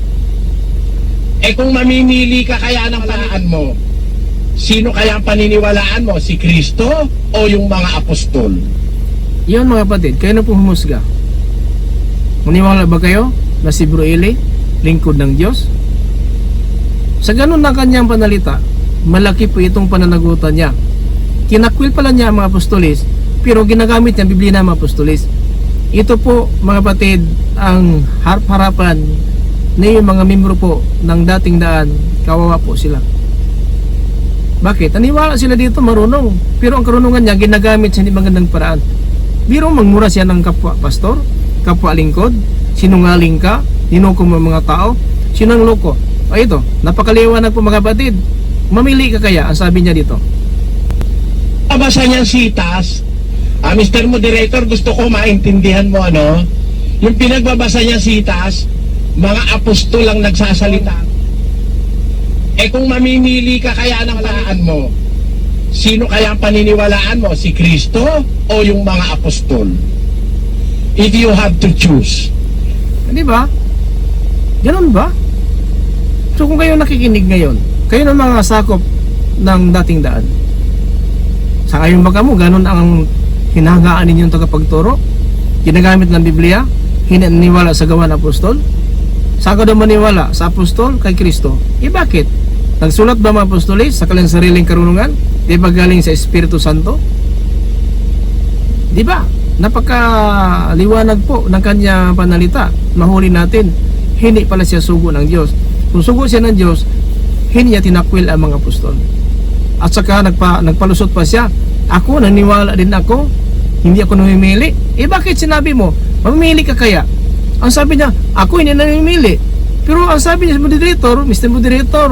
Eh kung mamimili ka kaya ng paraan mo, sino kaya ang paniniwalaan mo? Si Kristo o yung mga apostol? Yun mga kapatid, kayo na po humusga. Maniwala ba kayo na si Bro Eli lingkod ng Diyos? Sa ganun ng kanyang panalita, malaki po itong pananagutan niya. Kinakwil pala niya ang mga apostolis, pero ginagamit niya ang Biblia ng mga apostolis. Ito po mga kapatid, ang harap-harapan na yung mga membro po ng dating daan, kawawa po sila. Bakit? Aniwala sila dito marunong, pero ang karunungan niya ginagamit sa hindi magandang paraan. Biro magmura siya ng kapwa pastor, kapwa lingkod, sinungaling ka, ninukom mo mga tao, sinang loko. O ito, napakaliwanag po mga kapatid. Mamili ka kaya, ang sabi niya dito. Nabasa niyang sitas, Mr. Moderator, gusto ko maintindihan mo yung pinagbabasa niyang sitas, mga apostol lang nagsasalita. Kung mamimili ka kaya ng laan mo, sino kaya ang paniniwalaan mo? Si Kristo o yung mga apostol? If you have to choose. Di ba? Ganun ba? So kung kayo nakikinig ngayon, kayo ng mga sakop ng dating daan, sa kayong baga mo, ganun ang hinahangaan ninyong tagapagturo, ginagamit ng Biblia, hinaniwala sa gawa ng apostol. Saan ka daw maniwala? Sa apostol, kay Kristo. Bakit? Nagsulat ba mga apostolis sa kanilang sariling karunungan? Di ba galing sa Espiritu Santo? Di ba? Napakaliwanag po ng kanya panalita. Mahuli natin, hindi pala siya sugo ng Diyos. Kung sugo siya ng Diyos, hindi niya tinakwil ang mga apostol. At saka nagpalusot pa siya, ako, naniwala din ako, hindi ako namimili. Bakit sinabi mo, mamimili ka kaya? Ang sabi niya, ako hindi namimili. Pero ang sabi niya sa moderator, Mr. Moderator,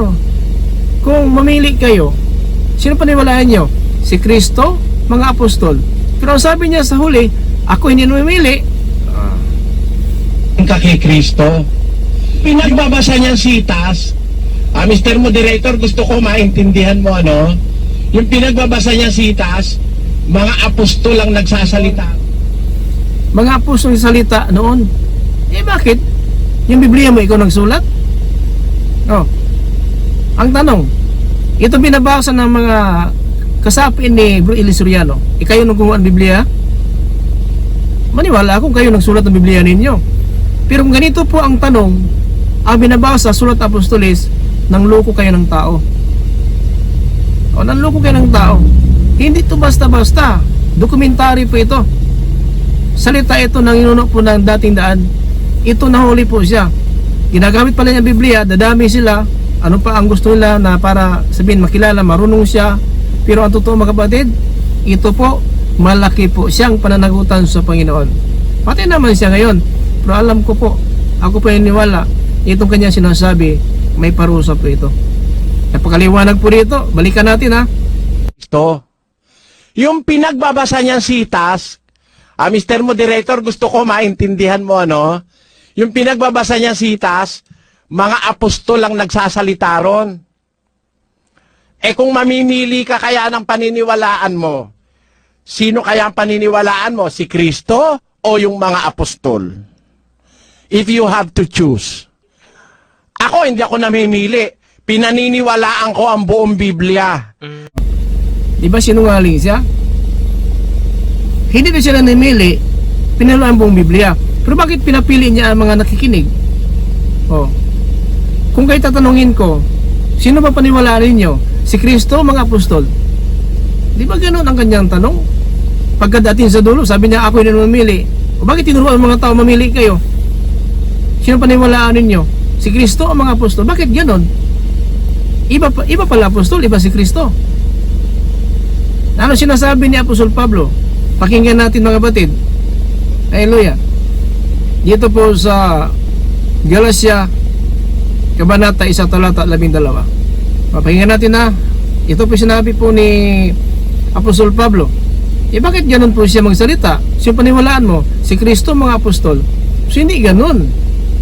kung mamili kayo, sino paniwalaan niyo? Si Kristo, mga apostol. Pero ang sabi niya sa huli, ako hindi namimili. Ka kay Kristo. Pinagbabasa niyang sitas, Mr. Moderator, gusto ko maintindihan mo yung pinagbabasa niyang sitas, mga apostol lang nagsasalita. Mga apostol salita noon. Bakit? Yung Biblia mo ikaw nagsulat? Ang tanong, ito binabasa ng mga kasapin ni Bro Eli Soriano. Kayo nung kumuha ng Biblia? Maniwala ako kayo nagsulat ng Biblia ninyo. Pero kung ganito po ang tanong, ang binabasa sulat apostolis, nang loko kayo ng tao. Nang loko kayo ng tao. Hindi to basta-basta. Dokumentary po ito. Salita ito ng inuno po ng dating daan. Ito nahuli po siya. Ginagamit pala niya ang Biblia, dadami sila. Ano pa ang gusto nila na para sabihin makilala, marunong siya. Pero ang totoo mga kapatid, ito po, malaki po siyang pananagutan sa Panginoon. Pati naman siya ngayon. Pero alam ko po, ako po naniniwala, itong kanya sinasabi, may parusa po ito. Napakaliwanag po dito. Balikan natin ha. Ito. Yung pinagbabasa niyang sitas, Mr. Moderator, gusto ko maintindihan mo yung pinagbabasa niyang sitas, mga apostol lang nagsasalita ron. Kung mamimili ka kaya ng paniniwalaan mo, sino kaya ang paniniwalaan mo? Si Kristo o yung mga apostol? If you have to choose. Ako, hindi ako namimili. Pinaniniwalaan ko ang buong Biblia. Di ba sinungaling siya? Hindi na siya namimili, pinalaan buong Biblia. Pero bakit pinapili niya ang mga nakikinig? Kung kayo tatanungin ko, sino ba paniwalaan ninyo? Si Kristo, mga apostol? Di ba ganun ang kanyang tanong? Pagkadating sa dulo, sabi niya, ako hindi namimili. O bakit tinuruan ang mga tao mamili kayo? Sino paniwalaan ninyo? Si Kristo o mga apostol? Bakit ganon? Iba pala apostol, iba si Kristo. Ano sinasabi ni Apostol Pablo? Pakinggan natin mga batid. Hallelujah. Dito po sa Galatia, Kabanata 1, talata 12. Pakinggan natin na. Ito po sinabi po ni Apostol Pablo. Bakit ganon po siya magsalita? Sino paniwalaan mo? Si Kristo, mga apostol? So hindi ganon.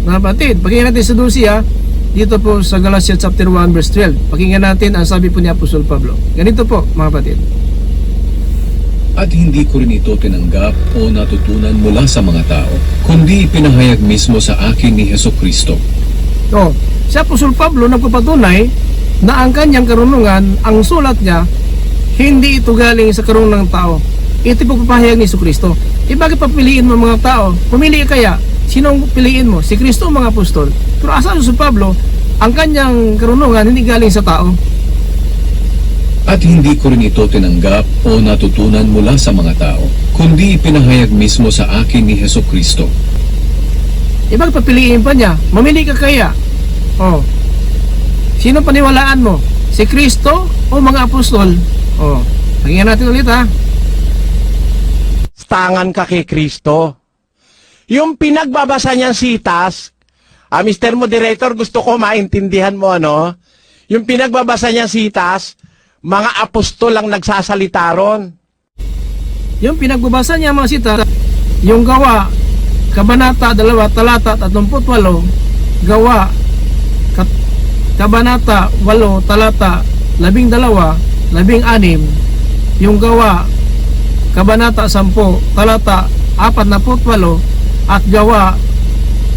Mga batid, pakinggan natin sa 12 dito po sa Galatia chapter 1 verse 12. Pakinggan natin ang sabi po ni Apostol Pablo. Ganito po mga batid. At hindi ko rin ito tinanggap o natutunan mula sa mga tao, kundi ipinahayag mismo sa akin ni Hesukristo. Si Apostol Pablo nagpapatunay na ang kanyang karunungan, ang sulat niya, hindi ito galing sa karunungan ng tao. Ito pagpapahayag ni Hesukristo. Bakit papiliin mo mga tao? Pumili kaya Sino ang piliin mo? Si Kristo o mga apostol? Pero asan si Pablo, ang kanyang karunungan hindi galing sa tao. At hindi ko rin ito tinanggap o natutunan mula sa mga tao, kundi ipinahayag mismo sa akin ni Hesukristo. Ibang papiliin pa niya, mamili ka kaya. Oh. Sino paniwalaan mo? Si Kristo o mga apostol? Oh. Pakinggan natin ulit ha. Tangan ka kay Kristo. Yung pinagbabasa niyang sitas, Mr. Moderator, gusto ko maintindihan mo, ano? Yung pinagbabasa niyang sitas, mga apostol ang nagsasalita ron. Yung pinagbabasa niya mga sita, yung Gawa, Kabanata 2, Talata 38, Gawa, Kabanata 8, Talata 12, 16, yung Gawa, Kabanata 10, Talata 48, at Gawa,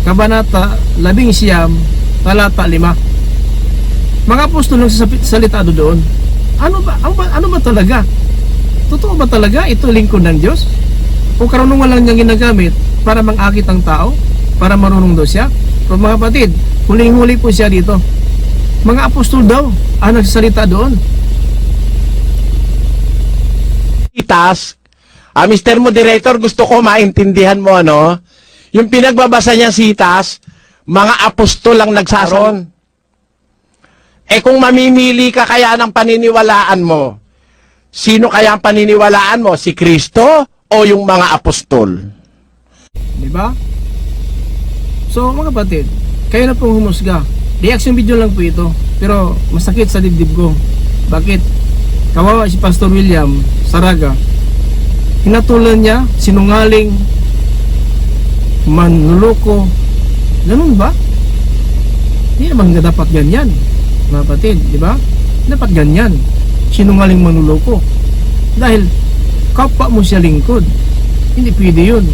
Kabanata 11, Talata 5. Mga apostol nang salitado doon. Ano ba talaga? Totoo ba talaga ito lingkod ng Diyos? O karunungan lang niyang ginagamit para mangakit ang tao? Para marunong daw siya? Pero mga kapatid, huling-huli po siya dito. Mga apostol daw ang nagsasalita doon. Sitas, Mr. Moderator, gusto ko maintindihan mo, ano? Yung pinagbabasa niyang sitas, mga apostol ang nagsasaron. Kung mamimili ka kaya ng paniniwalaan mo, sino kaya ang paniniwalaan mo? Si Kristo o yung mga apostol? Diba? So mga kapatid, kayo na pong humusga. Reaction video lang po ito, pero masakit sa dibdib ko. Bakit? Kawawa si Pastor William Saraga. Hinatulan niya, sinungaling, manluloko. Ganun ba? Hindi naman dapat ganyan, mga kapatid, di ba? Dapat ganyan, sinungaling, manluloko. Dahil kapwa mo siya lingkod. Hindi pwede yun.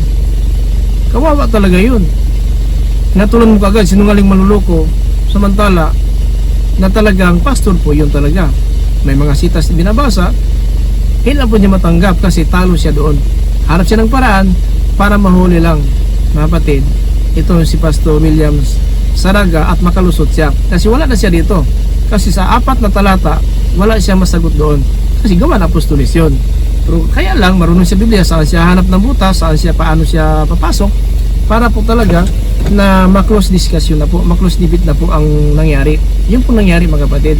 Kawawa talaga yun. Hinatulan mo kagad, sinungaling, manluloko, samantala na talagang pastor po yun talaga. May mga sitas na binabasa, hindi po niya matanggap kasi talo siya doon. Hanap siya ng paraan para mahuli lang, mga kapatid, ito si Pastor Williams Saraga at makalusot siya. Kasi wala na siya dito. Kasi sa 4 na talata, wala siya masagot doon. Kasi gawa na apostolis yun. Pero kaya lang, marunong sa Biblia, saan siya hanap ng butas, saan siya, paano siya papasok, para po talaga na ma-close discussion na po, ma-close debate na po ang nangyari. Yun po nangyari, mga kapatid.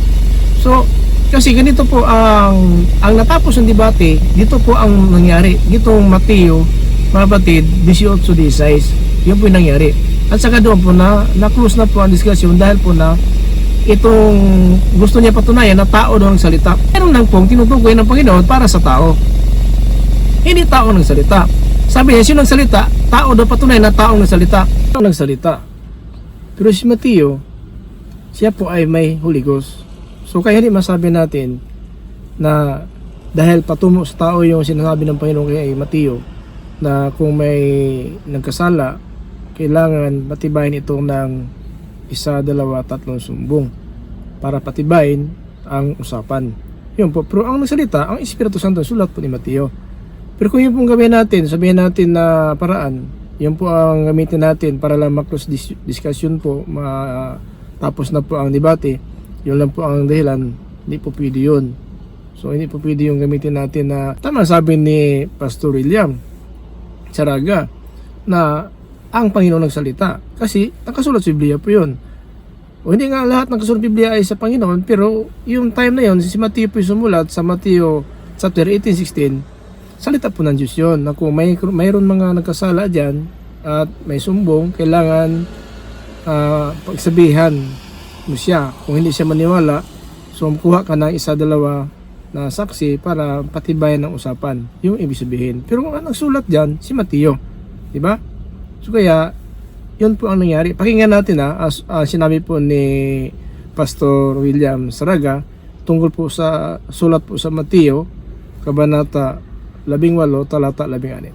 So, kasi ganito po ang natapos ng debate, dito po ang nangyari. Ditong Mateo, mga kapatid, 18:16, yun po yung nangyari. At saka doon po na-close na po ang discussion dahil po na itong gusto niya patunayan na tao doon ang salita. Meron lang pong tinutukoy ng Panginoon para sa tao. Hindi tao ng salita. Sabi niya, sino ang salita? Tao daw patunayan na tao ng salita. Tao ng salita. Pero si Mateo, siya po ay may Holy Ghost. So kaya hindi masabi natin na dahil patungo sa tao yung sinasabi ng Panginoon kay Mateo na kung may nagkasala, kailangan patibayin ito ng 1, 2, 3 sumbong para patibayin ang usapan. Yun po. Pero ang nagsalita, ang Espiritu Santo, sulat po ni Mateo. Pero kung yun pong gawin natin, sabihin natin na paraan, yun po ang gamitin natin para lang ma-close discussion po, tapos na po ang debate. Yun lang po ang dahilan, hindi po pwede yun. So hindi po pwede yung gamitin natin na tama sabi ni Pastor William Saraga na ang Panginoon nagsalita. Kasi nakasulat sa Biblia po yun. O hindi nga lahat ng kasulat sa Biblia ay sa Panginoon, pero yung time na yun, si Mateo po sumulat sa Mateo chapter 18:16, salita po ng Diyos yun. Na kung mayroon mga nagkasala dyan at may sumbong, kailangan pagsabihan mo siya. Kung hindi siya maniwala, so kuha ka ng 1, 2 na saksi para patibayan ng usapan. Yung ibig sabihin. Pero kung nagsulat dyan, si Mateo. Diba? So kaya, yun po ang nangyari. Pakinggan natin as sinabi po ni Pastor William Saraga tungkol po sa sulat po sa Mateo, Kabanata 18, Talata 16.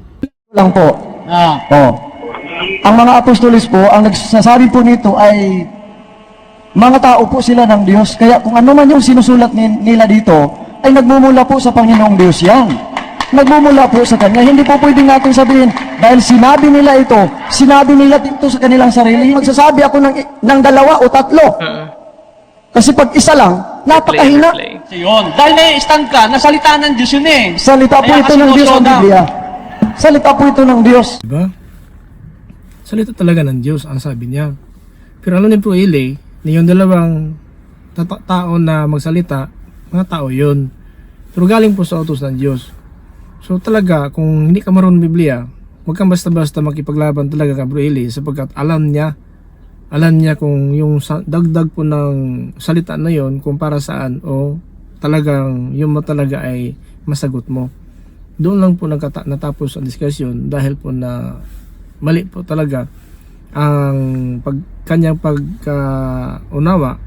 Lang po. Ang mga apostolis po, ang nagsasabi po nito ay mga tao po sila ng Diyos. Kaya kung ano man yung sinusulat nila dito, ay nagmumula po sa Panginoong Diyos yan. nagmumula po sa Kanya. Hindi po pwedeng natin sabihin, dahil sinabi nila ito sa kanilang sarili, magsasabi ako ng dalawa o tatlo. Kasi pag isa lang, napakahina. Yun. Dahil na-stand ka, nasalita ng Diyos yun eh. Salita po Kaya ito ng Diyos sa kasinusunod. Biblia. Salita po ito ng Diyos. Diba? Salita talaga ng Diyos ang sabi niya. Pero ano ni Bro Eli, na yung dalawang tao na magsalita, mga tao yun. Pero galing po sa utos ng Diyos. So talaga, kung hindi ka marunong Biblia, huwag kang basta-basta makipaglaban talaga ka Bro Eli, sapagkat alam niya kung yung dagdag po ng salita na yon kung para saan o talagang yung mo talaga ay masagot mo. Doon lang po natapos ang diskusyon dahil po na mali po talaga ang kanyang pagkaunawa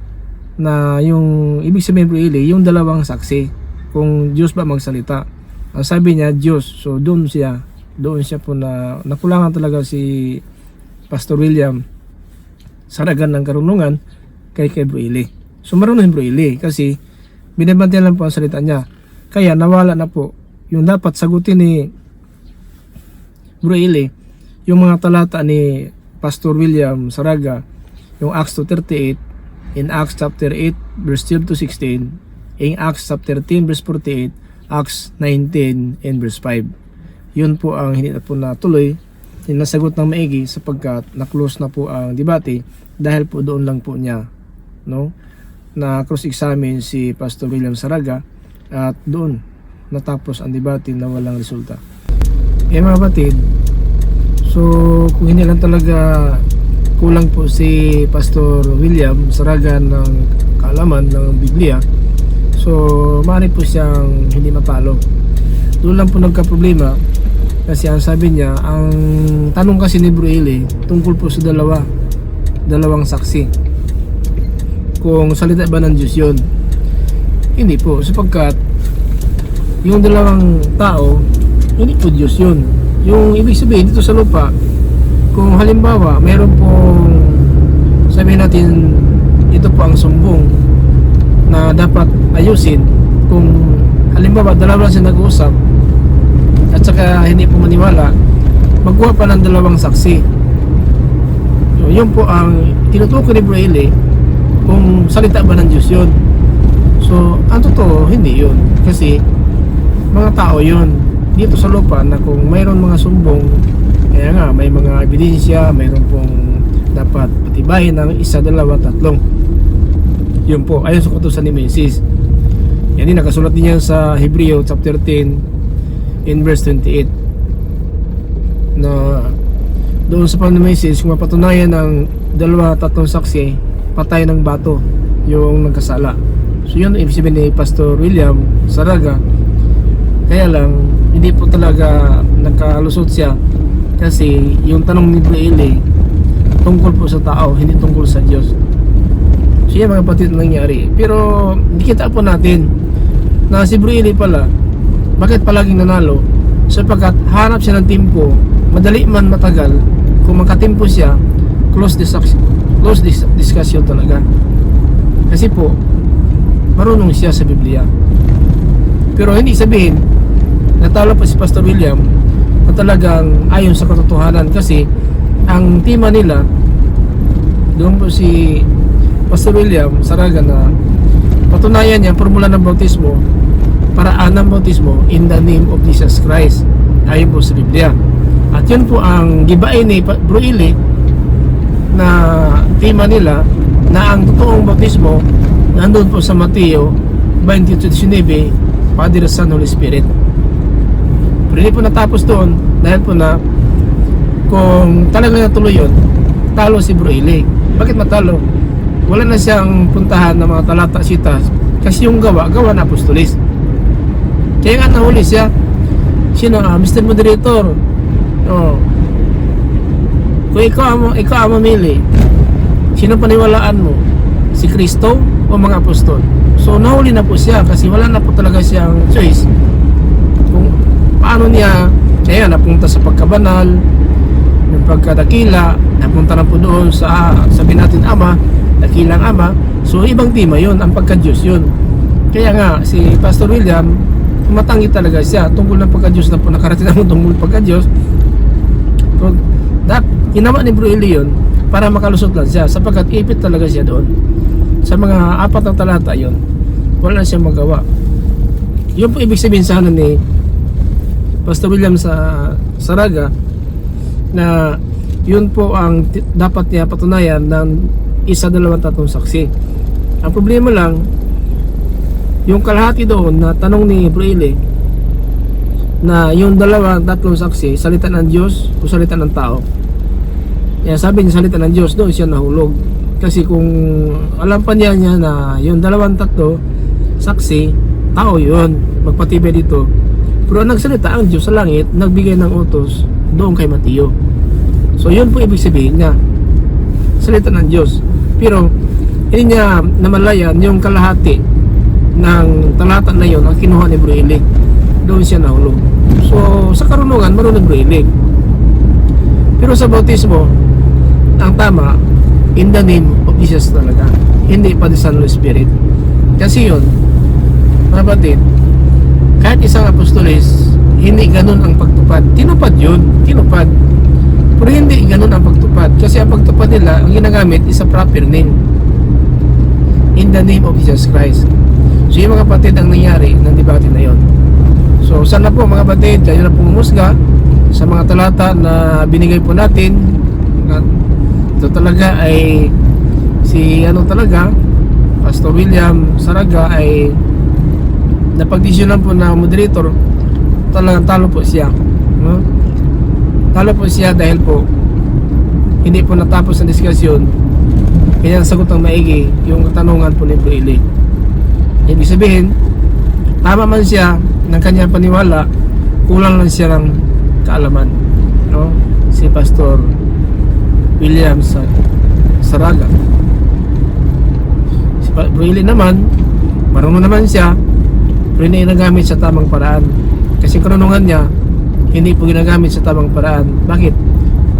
na yung ibig sabihin Bro Eli, yung dalawang saksi kung Diyos ba magsalita. Ang sabi niya Diyos, so doon siya po na nakulangan talaga si Pastor William Saragan ng karunungan kay Bro Eli. So marunong Bro Eli kasi binabantayan lang po ang salita niya. Kaya nawala na po yung dapat sagutin ni Bro Eli, yung mga talata ni Pastor William Saraga, yung Acts 2:38, in Acts chapter 8 verse 12 to 16, in Acts chapter 10 verse 48, Acts 19 and verse 5. Yun po ang hindi na po natuloy, yung nasagot ng maigi sapagkat na-close na po ang debate dahil po doon lang po niya na cross-examine si Pastor William Saraga at doon natapos ang debate na walang resulta. Mga batid, so kung hindi lang talaga kulang po si Pastor William Saraga ng kaalaman ng Biblia, so maaari po siyang hindi mapalo. Doon lang po nagka-problema kasi ang sabi niya, ang tanong kasi ni Bro Eli tungkol po sa dalawang saksi, kung salita ba ng Diyos yun. Hindi po, sapagkat yung dalawang tao, hindi po Diyos yun. Yung ibig sabihin dito sa lupa, kung halimbawa mayroon pong sabihin natin ito po ang sumbong na dapat ayusin, kung halimbawa dalawa sila nag-uusap at saka hindi po maniwala, magkuha pa ng dalawang saksi. So, yun po ang tinutukoy ni Bro Eli, kung salita ba ng Diyos yun. So ang totoo hindi yun, kasi mga tao yun dito sa lupa na kung mayroon mga sumbong, kaya nga may mga ebidensya, mayroon pong dapat patibayin ng isa, dalawa, tatlong. Yun po ayon sa utusan ni Moses. Yan din nakasulat din yan sa Hebreo chapter 10 in verse 28, na doon sa panahon ni Moses, kung mapatunayan ng dalawa, tatlong saksi, patay ng bato yung nagkasala. So yun ibig sabihin ni Pastor William Saraga. Kaya lang hindi po talaga nakalusot siya kasi yung tanong ni Bro Eli tungkol po sa tao, hindi tungkol sa Diyos. So yan mga kapatid na nangyari. Pero nakita po natin na si Bro Eli pala, bakit palaging nanalo? Sapagkat hanap siya ng timpo, madali man matagal, kung makatimpo siya, close discussion talaga. Kasi po marunong siya sa Biblia. Pero hindi sabihin natalo pa si Pastor William na talagang ayon sa katotohanan, kasi ang tema nila doon po si Pastor William Saraga na patunayan niya formula ng bautismo, paraan ng bautismo in the name of Jesus Christ ayon po sa Biblia. At yun po ang gibain ni Bro Eli na tema nila, na ang totoong bautismo nandun po sa Mateo 20:19, Father, Son, Holy Spirit. Pero hindi po natapos doon dahil po na kung talagang natuloy yun, talo si Bro Eli. Bakit matalo? Wala na siyang puntahan ng mga talata sitas kasi yung gawa na apostolis. Kaya nga nahuli siya. Sino? Mr. Moderator. Kung ikaw ang mamili, sino paniwalaan mo? Si Kristo o mga apostol? So nahuli na po siya kasi wala na po talaga siyang choice kung paano niya. Kaya napunta sa pagkabanal, yung pagkadakila, napunta na po doon sa sabi natin Ama, dakilang Ama. So ibang tema yun, ang pagka-Diyos yun. Kaya nga si Pastor William tumatangi talaga siya tungkol ng pagka-Diyos na po nakarating ang tungkol pagka-Diyos. So, ginawa ni Bro Eli yun para makalusot lang siya sapagkat ipit talaga siya doon. Sa mga 4 na talata yun, wala na siyang magawa. Yun po ibig sabihin sana ni Pastor William sa Saraga na yun po ang dapat niya patunayan ng 1, 2, 3 saksi. Ang problema lang, yung kalahati doon na tanong ni Bro Eli na yung 2, 3 saksi, salita ng Diyos o salita ng tao. Kaya sabi niya salita ng Diyos, doon siya nahulog. Kasi kung alam pa niya na yung 2, 3 saksi, tao yun, magpatibay dito. Pero nagsalita ang Diyos sa langit, nagbigay ng utos doon kay Mateo. So yun po ibig sabihin niya, salita ng Diyos. Pero hindi niya namalayan yung kalahati ng talata na yun ang kinuha ni Bro Eli. Doon siya nahulog. So sa karunungan, marunong Bro Eli. Pero sa bautismo, ang tama, in the name of Jesus talaga, hindi pa the Son Holy Spirit. Kasi yun, mga batid, kahit isang apostolis, hindi ganun ang pagtupad. Tinupad yun, tinupad. Pero hindi ganun ang pagtupad. Kasi ang pagtupad nila, ang ginagamit is a proper name. In the name of Jesus Christ. So yung mga batid ang nangyari ng debate na yun. So sana po mga batid, kayo na pong humusga sa mga talata na binigay po natin. Ito talaga ay talaga Pastor William Saraga ay napagdesisyonan po na moderator, talagang talo po siya, no? Talo po siya dahil po hindi po natapos ang diskusyon, kaya sagot ang maigi yung katanungan po ni Bro Eli. Ibig sabihin, tama man siya ng kanyang paniwala, kulang lang siya ng kaalaman, no? Si Pastor William Saraga. Si Bro Eli naman, marunong naman siya, pero hindi ginagamit sa tamang paraan. Kasi karunungan niya, hindi po ginagamit sa tamang paraan. Bakit?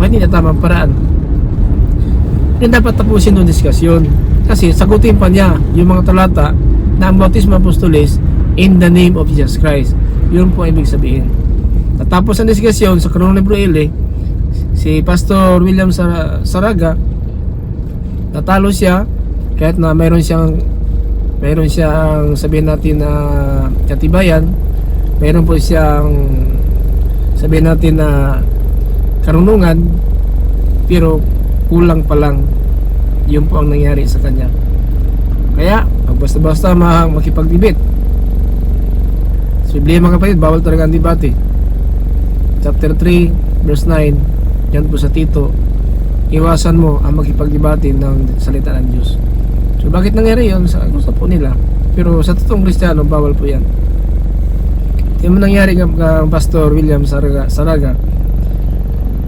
Hindi na tamang paraan. Hindi dapat tapusin yung diskusyon. Kasi sagutin pa niya yung mga talata na ang bautismo apostolis in the name of Jesus Christ. Yun po ibig sabihin. Natapos ang diskusyon sa karunungan ni Bro Eli, si Pastor William Saraga, natalo siya kahit na mayroon siyang sabihin natin na katibayan, mayroon po siyang sabihin natin na karunungan, pero kulang pa lang. Yun po ang nangyari sa kanya. Kaya basta-basta makipag-debate sa Biblia mga kapatid, bawal talaga ang debate. Chapter 3 verse 9, yan po sa Tito, iwasan mo ang makipag-debate ng salita ng Diyos. So bakit nangyari yun? Sa gusto po nila. Pero sa totoong Kristiyano, bawal po yan. Yung nangyari ng Pastor William Saraga,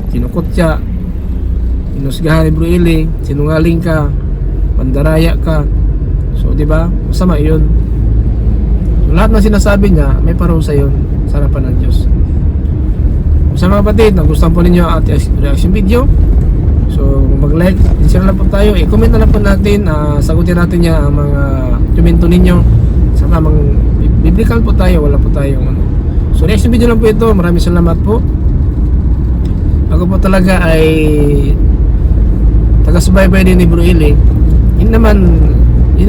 tinukot siya, inusgahan ni Bro Eli, sinungaling ka, mandaraya ka. So di ba? Masama yun. So, lahat ng sinasabi niya, may parusa yun sa harapan ng Diyos. Sa mga kapatid, nagustuhan po ninyo ang ating reaction video. So mag-like, share lang po tayo, i-comment na lang po natin, sagutin natin niya ang mga komento ninyo. Sa tamang biblical po tayo, wala po tayong ano. So reaction video lang po ito, maraming salamat po. Ako po talaga ay taga-subaybay din ni Bro Eli. Hindi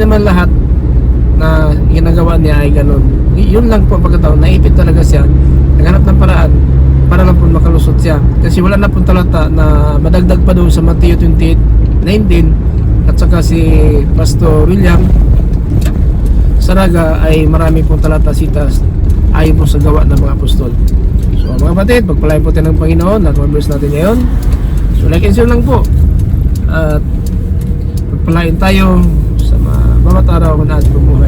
naman lahat na ginagawa niya ay ganun. Yun lang po ang pagkataon, naipit talaga siya, naghanap ng paraan para lang po makalusot siya. Kasi wala na pong talata na madagdag pa doon sa Mateo 28:19 at saka si Pastor William Saraga ay marami pong talata sitas ayon po sa gawa ng mga apostol. So mga kapatid, pagpalain po tayo ng Panginoon at mga verse natin ngayon. So like and share lang po at pagpalain tayo sa mga bawat araw na ating bubuhay.